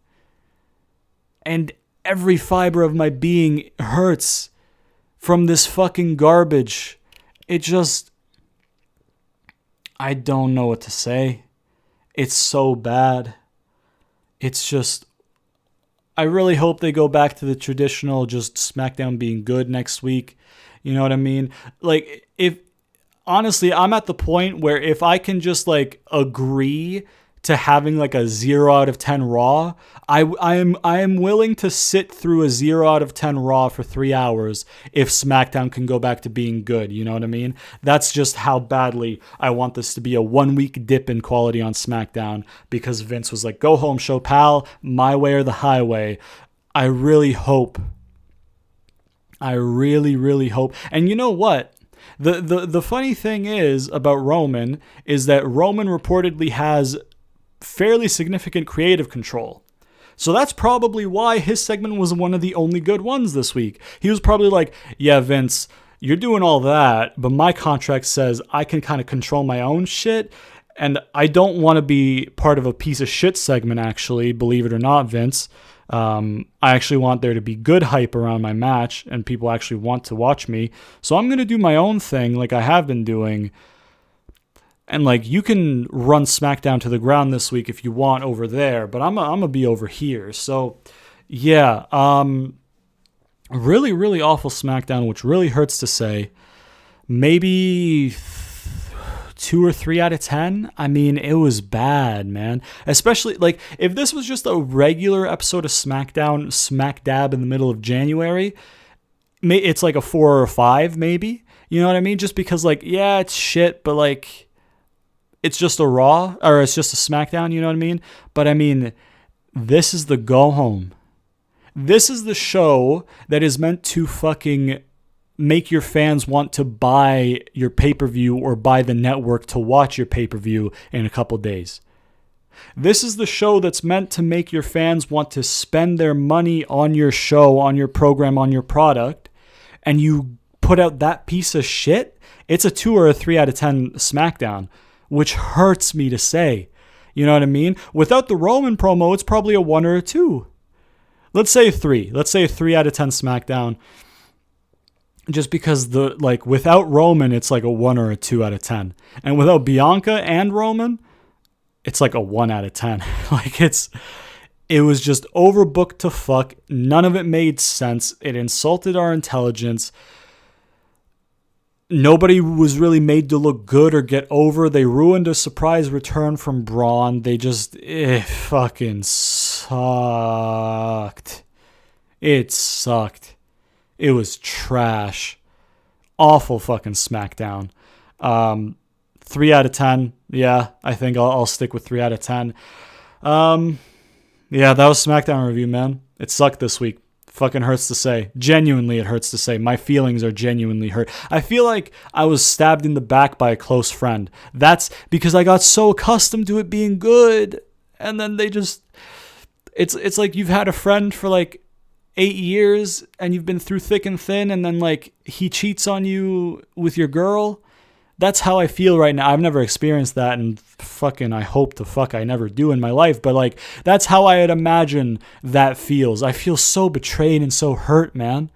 And every fiber of my being hurts from this fucking garbage. It just... I don't know what to say. It's so bad. It's just... I really hope they go back to the traditional just SmackDown being good next week. You know what I mean? Like, if... Honestly, I'm at the point where if I can just, like, agree to having like a 0 out of 10 Raw, I am willing to sit through a 0 out of 10 Raw for 3 hours if SmackDown can go back to being good. You know what I mean? That's just how badly I want this to be a 1 week dip in quality on SmackDown, because Vince was like, go home show, pal, my way or the highway. I really hope. I really, really hope. And you know what? The funny thing is about Roman is that Roman reportedly has fairly significant creative control. So that's probably why his segment was one of the only good ones this week. He was probably like, yeah, Vince, you're doing all that, but my contract says I can kind of control my own shit, and I don't want to be part of a piece of shit segment, actually, believe it or not, Vince. I actually want there to be good hype around my match, and people actually want to watch me. So I'm going to do my own thing like I have been doing. And, like, you can run SmackDown to the ground this week if you want over there, but I'm going to be over here. So, yeah, really, really awful SmackDown, which really hurts to say. Maybe 2 or 3 out of 10. I mean, it was bad, man. Especially, like, if this was just a regular episode of SmackDown, smack dab in the middle of January, it's like a 4 or a 5, maybe. You know what I mean? Just because, like, yeah, it's shit, but, like... It's just a Raw, or it's just a SmackDown, you know what I mean? But I mean, this is the go home. This is the show that is meant to fucking make your fans want to buy your pay-per-view or buy the network to watch your pay-per-view in a couple days. This is the show that's meant to make your fans want to spend their money on your show, on your program, on your product, and you put out that piece of shit. It's a 2 or a 3 out of 10 SmackDown, which hurts me to say. You know what I mean? Without the Roman promo, it's probably a 1 or a 2. Let's say a 3. Let's say a 3 out of 10 SmackDown. just because without Roman, it's like a 1 or a 2 out of 10. And without Bianca and Roman, it's like a 1 out of 10. It was just overbooked to fuck. None of it made sense. It insulted our intelligence. Nobody was really made to look good or get over. They ruined a surprise return from Braun. It fucking sucked. It sucked. It was trash. Awful fucking Smackdown. 3 out of 10. Yeah, I think I'll stick with 3 out of 10. Yeah, that was Smackdown review, man. It sucked this week. Fucking hurts to say. Genuinely, it hurts to say. My feelings are genuinely hurt. I feel like I was stabbed in the back by a close friend. That's because I got so accustomed to it being good. And then they just... It's like you've had a friend for like 8 years and you've been through thick and thin, and then like he cheats on you with your girl. That's how I feel right now. I've never experienced that, and fucking I hope the fuck I never do in my life, but like that's how I'd imagine that feels. I feel so betrayed and so hurt, man.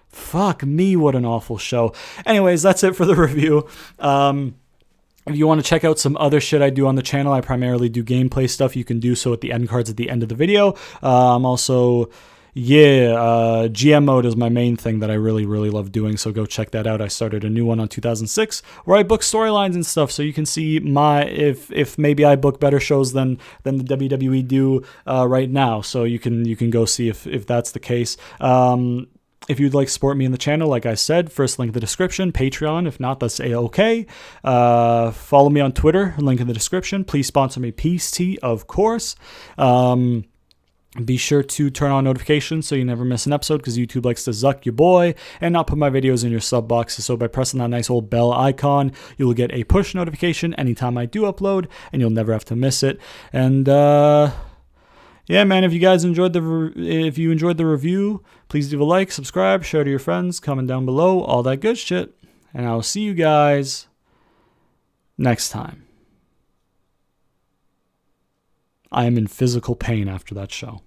Fuck me, what an awful show. Anyways, that's it for the review. If you want to check out some other shit I do on the channel, I primarily do gameplay stuff. You can do so at the end cards at the end of the video. I'm also... GM mode is my main thing that I really, really love doing, so go check that out. I started a new one on 2006 where I book storylines and stuff, so you can see if maybe I book better shows than the WWE do right now, so you can go see if that's the case. If you'd like to support me in the channel, like I said, first link in the description, Patreon. If not, that's A-OK. Follow me on Twitter, link in the description. Please sponsor me, Peace Tea, of course. Be sure to turn on notifications so you never miss an episode, because YouTube likes to zuck your boy and not put my videos in your sub box. So by pressing that nice old bell icon, you will get a push notification anytime I do upload, and you'll never have to miss it. And yeah, man, if you enjoyed the review, please leave a like, subscribe, share to your friends, comment down below, all that good shit. And I'll see you guys next time. I am in physical pain after that show.